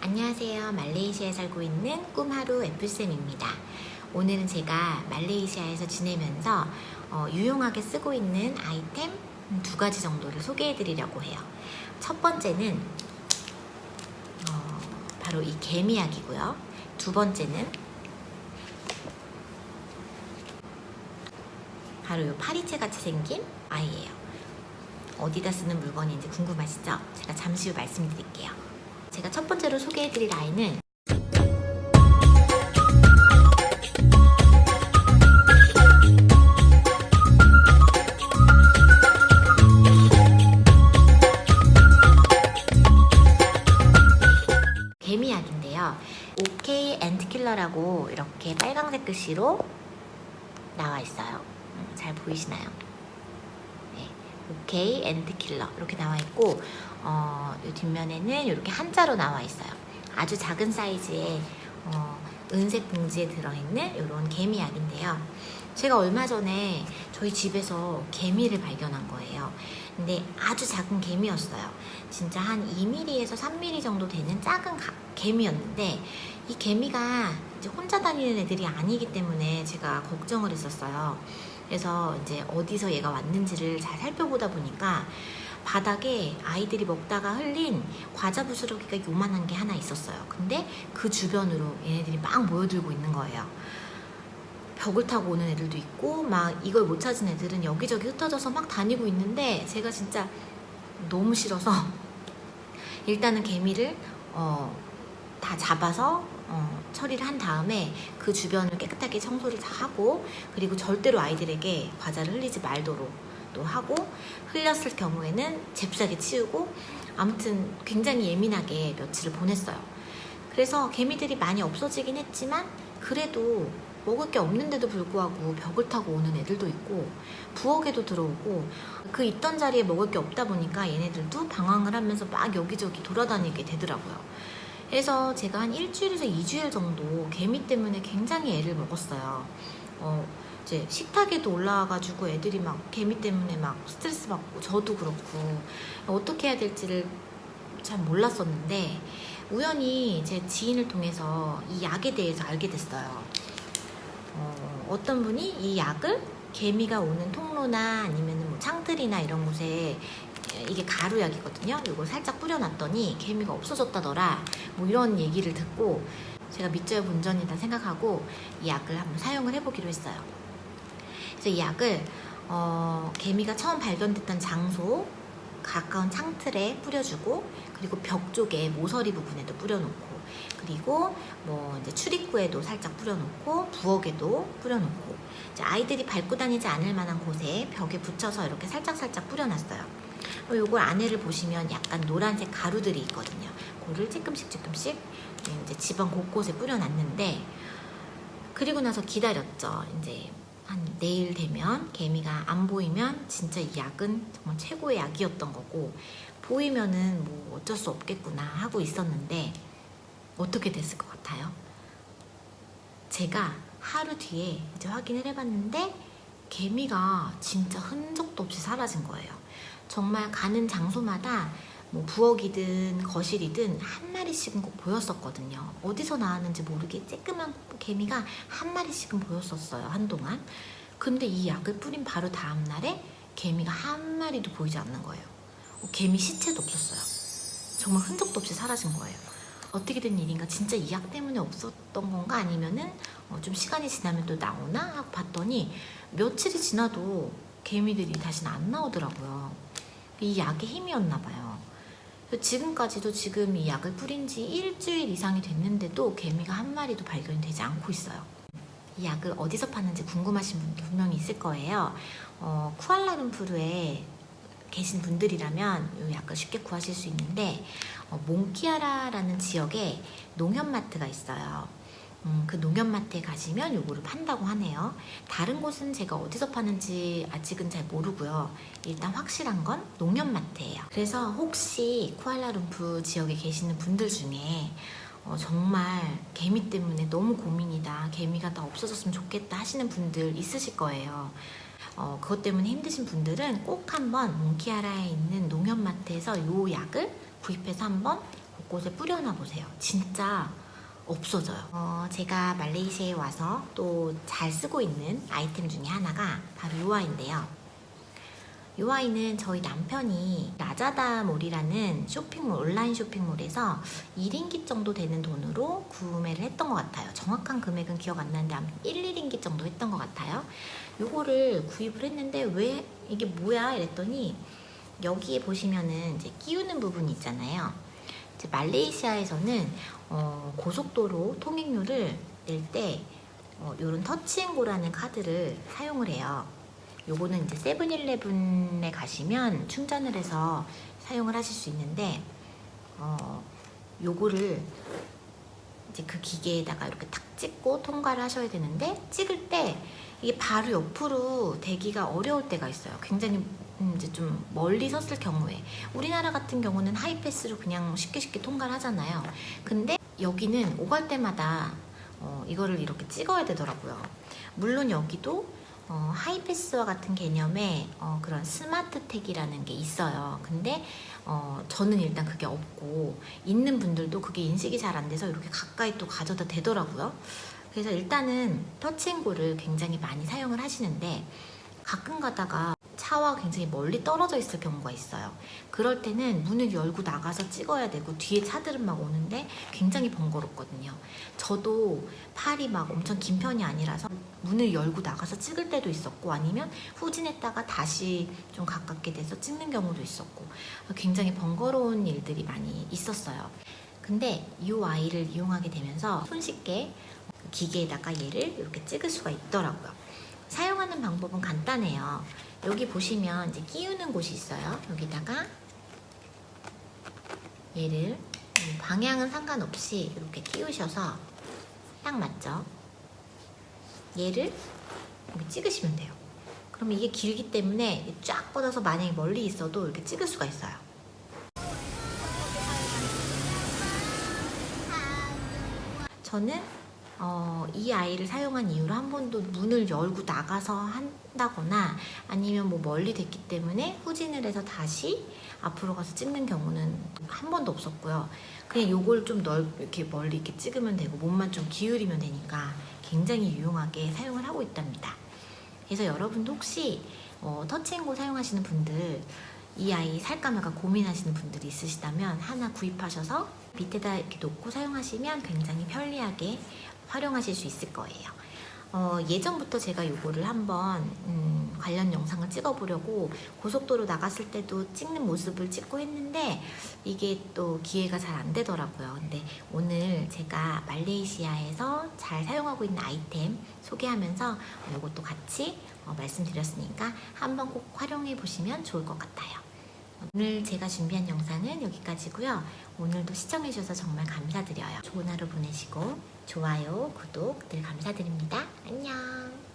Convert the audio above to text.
안녕하세요. 말레이시아에 살고 있는 꿈하루 애플쌤입니다. 오늘은 제가 말레이시아에서 지내면서 유용하게 쓰고 있는 아이템 두 가지 정도를 소개해 드리려고 해요. 첫 번째는 바로 이 개미약이고요. 두 번째는 바로 이 파리채 같이 생긴 아이예요. 어디다 쓰는 물건인지 궁금하시죠? 제가 잠시 후 말씀드릴게요. 제가 첫 번째로 소개해드릴 아이는 개미약인데요. OK 앤트킬러라고 이렇게 빨강색 글씨로 나와 있어요. 잘 보이시나요? 네, OK 앤트킬러 이렇게 나와 있고 이 뒷면에는 이렇게 한자로 나와 있어요. 아주 작은 사이즈의 은색 봉지에 들어있는 이런 개미약인데요. 제가 얼마 전에 저희 집에서 개미를 발견한 거예요. 근데 아주 작은 개미였어요. 진짜 한 2mm에서 3mm 정도 되는 작은 개미였는데 이 개미가 이제 혼자 다니는 애들이 아니기 때문에 제가 걱정을 했었어요. 그래서 이제 어디서 얘가 왔는지를 잘 살펴보다 보니까 바닥에 아이들이 먹다가 흘린 과자 부스러기가 요만한 게 하나 있었어요. 근데 그 주변으로 얘네들이 막 모여들고 있는 거예요. 벽을 타고 오는 애들도 있고 막 이걸 못 찾은 애들은 여기저기 흩어져서 막 다니고 있는데 제가 진짜 너무 싫어서 일단은 개미를 다 잡아서 처리를 한 다음에 그 주변을 깨끗하게 청소를 다 하고, 그리고 절대로 아이들에게 과자를 흘리지 말도록 또 하고, 흘렸을 경우에는 잽싸게 치우고, 아무튼 굉장히 예민하게 며칠을 보냈어요. 그래서 개미들이 많이 없어지긴 했지만 그래도 먹을 게 없는데도 불구하고 벽을 타고 오는 애들도 있고 부엌에도 들어오고, 그 있던 자리에 먹을 게 없다 보니까 얘네들도 방황을 하면서 막 여기저기 돌아다니게 되더라고요. 그래서 제가 한 일주일에서 2주일 정도 개미 때문에 굉장히 애를 먹었어요. 이제 식탁에도 올라와가지고 애들이 막 개미 때문에 막 스트레스 받고, 저도 그렇고 어떻게 해야 될지를 잘 몰랐었는데 우연히 제 지인을 통해서 이 약에 대해서 알게 됐어요. 어떤 분이 이 약을 개미가 오는 통로나 아니면 뭐 창틀이나 이런 곳에, 이게 가루약이거든요. 이걸 살짝 뿌려놨더니 개미가 없어졌다더라, 뭐 이런 얘기를 듣고 제가 믿져야 본전이다 생각하고 이 약을 한번 사용을 해보기로 했어요. 그래서 이 약을 개미가 처음 발견됐던 장소 가까운 창틀에 뿌려주고, 그리고 벽 쪽에 모서리 부분에도 뿌려놓고, 그리고 뭐 이제 출입구에도 살짝 뿌려놓고, 부엌에도 뿌려놓고, 이제 아이들이 밟고 다니지 않을 만한 곳에 벽에 붙여서 이렇게 살짝 뿌려놨어요. 요걸 안에를 보시면 약간 노란색 가루들이 있거든요. 그거를 조금씩 이제 집안 곳곳에 뿌려놨는데, 그리고 나서 기다렸죠. 이제 한 내일 되면 개미가 안 보이면 진짜 이 약은 정말 최고의 약이었던 거고, 보이면은 뭐 어쩔 수 없겠구나 하고 있었는데 어떻게 됐을 것 같아요? 제가 하루 뒤에 이제 확인을 해봤는데 개미가 진짜 흔적도 없이 사라진 거예요. 정말 가는 장소마다 뭐 부엌이든 거실이든 한 마리씩은 꼭 보였었거든요. 어디서 나왔는지 모르게 쬐끄만 개미가 한 마리씩은 보였었어요, 한동안. 근데 이 약을 뿌린 바로 다음날에 개미가 한 마리도 보이지 않는 거예요. 개미 시체도 없었어요. 정말 흔적도 없이 사라진 거예요. 어떻게 된 일인가, 진짜 이 약 때문에 없었던 건가, 아니면은 좀 시간이 지나면 또 나오나 하고 봤더니 며칠이 지나도 개미들이 다시는 안 나오더라고요. 이 약의 힘이었나 봐요. 지금까지도 지금 이 약을 뿌린 지 일주일 이상이 됐는데도 개미가 한 마리도 발견이 되지 않고 있어요. 이 약을 어디서 파는지 궁금하신 분도 분명히 있을 거예요. 쿠알라룸푸르에 계신 분들이라면 이 약을 쉽게 구하실 수 있는데, 몽키아라라는 지역에 농협마트가 있어요. 그 농협마트에 가시면 요거를 판다고 하네요. 다른 곳은 제가 어디서 파는지 아직은 잘 모르고요. 일단 확실한 건 농협마트예요. 그래서 혹시 쿠알라룸푸르 지역에 계시는 분들 중에 정말 개미 때문에 너무 고민이다, 개미가 다 없어졌으면 좋겠다 하시는 분들 있으실 거예요. 그것 때문에 힘드신 분들은 꼭 한번 몽키아라에 있는 농협마트에서 요 약을 구입해서 한번 곳곳에 뿌려놔 보세요. 진짜 없어져요. 제가 말레이시아에 와서 또 잘 쓰고 있는 아이템 중에 하나가 바로 이 아이인데요. 이 아이는 저희 남편이 라자다몰이라는 쇼핑몰, 온라인 쇼핑몰에서 1링깃 정도 되는 돈으로 구매를 했던 것 같아요. 정확한 금액은 기억 안 나는데 1, 2링깃 정도 했던 것 같아요. 요거를 구입을 했는데 왜 이게 뭐야 이랬더니 여기에 보시면은 이제 끼우는 부분이 있잖아요. 이제 말레이시아에서는 고속도로 통행료를 낼 때 요런 터치앤고라는 카드를 사용을 해요. 요거는 이제 세븐일레븐에 가시면 충전을 해서 사용을 하실 수 있는데 요거를 이제 그 기계에다가 이렇게 탁 찍고 통과를 하셔야 되는데 찍을 때 이게 바로 옆으로 대기가 어려울 때가 있어요. 굉장히 이제 좀 멀리 섰을 경우에 우리나라 같은 경우는 하이패스로 그냥 쉽게 통과를 하잖아요. 근데 여기는 오갈 때마다 이거를 이렇게 찍어야 되더라고요. 물론 여기도 하이패스와 같은 개념의 그런 스마트택이라는 게 있어요. 근데 저는 일단 그게 없고 있는 분들도 그게 인식이 잘 안 돼서 이렇게 가까이 또 가져다 대더라고요. 그래서 일단은 터치앤고를 굉장히 많이 사용을 하시는데 가끔 가다가 차와 굉장히 멀리 떨어져 있을 경우가 있어요. 그럴 때는 문을 열고 나가서 찍어야 되고 뒤에 차들은 막 오는데 굉장히 번거롭거든요. 저도 팔이 막 엄청 긴 편이 아니라서 문을 열고 나가서 찍을 때도 있었고 아니면 후진했다가 다시 좀 가깝게 돼서 찍는 경우도 있었고 굉장히 번거로운 일들이 많이 있었어요. 근데 이 아이를 이용하게 되면서 손쉽게 기계에다가 얘를 이렇게 찍을 수가 있더라고요. 사용하는 방법은 간단해요. 여기 보시면 이제 끼우는 곳이 있어요. 여기다가 얘를 방향은 상관없이 이렇게 끼우셔서 딱 맞죠? 얘를 여기 찍으시면 돼요. 그럼 이게 길기 때문에 쫙 뻗어서 만약에 멀리 있어도 이렇게 찍을 수가 있어요. 저는 이 아이를 사용한 이후로 한 번도 문을 열고 나가서 한다거나 아니면 뭐 멀리 됐기 때문에 후진을 해서 다시 앞으로 가서 찍는 경우는 한 번도 없었고요. 그냥 요걸 좀 이렇게 멀리 이렇게 찍으면 되고 몸만 좀 기울이면 되니까 굉장히 유용하게 사용을 하고 있답니다. 그래서 여러분도 혹시 터치앤고 사용하시는 분들 이 아이 살까 말까 고민하시는 분들이 있으시다면 하나 구입하셔서 밑에다 이렇게 놓고 사용하시면 굉장히 편리하게 활용하실 수 있을 거예요. 예전부터 제가 이거를 한번 관련 영상을 찍어보려고 고속도로 나갔을 때도 찍는 모습을 찍고 했는데 이게 또 기회가 잘 안 되더라고요. 근데 오늘 제가 말레이시아에서 잘 사용하고 있는 아이템 소개하면서 이것도 같이 말씀드렸으니까 한번 꼭 활용해 보시면 좋을 것 같아요. 오늘 제가 준비한 영상은 여기까지고요. 오늘도 시청해주셔서 정말 감사드려요. 좋은 하루 보내시고 좋아요, 구독 늘 감사드립니다. 안녕.